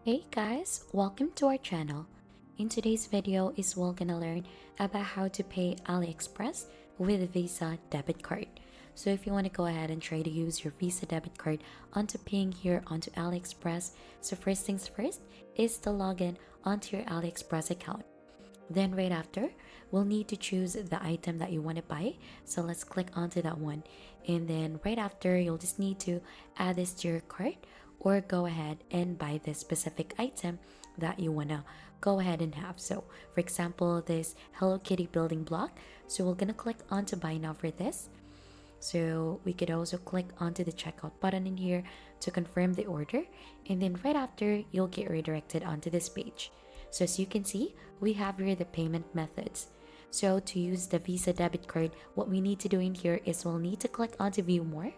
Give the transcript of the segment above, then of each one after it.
Hey guys, welcome to our channel. In today's video is we're gonna learn about how to pay Aliexpress with Visa debit card. So if you want to go ahead and try to use your Visa debit card onto paying here onto Aliexpress, so first things first is to log in onto your Aliexpress account. Then right after, we'll need to choose the item that you want to buy. So let's click onto that one. And then right after, you'll just need to add this to your cart or go ahead and buy this specific item that you want to go ahead and have. So for example, this Hello Kitty building block. So we're going to click onto buy now for this. So we could also click onto the checkout button in here to confirm the order. And then right after, you'll get redirected onto this page. So as you can see, we have here the payment methods. So to use the Visa debit card, what we need to do in here is we'll need to click onto view more,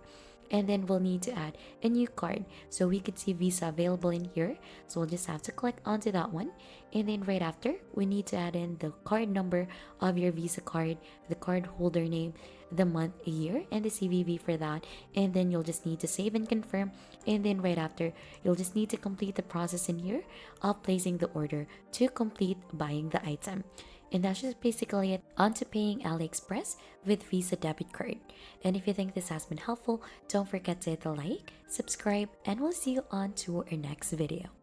and then we'll need to add a new card. So we could see Visa available in here. So we'll just have to click onto that one. And then right after, we need to add in the card number of your Visa card, the card holder name, the month, year, and the CVV for that. And then you'll just need to save and confirm. And then right after, you'll just need to complete the process in here of placing the order to complete buying the item. And that's just basically it onto paying Aliexpress with Visa debit card. And if you think this has been helpful, don't forget to hit the like, subscribe, and we'll see you on to our next video.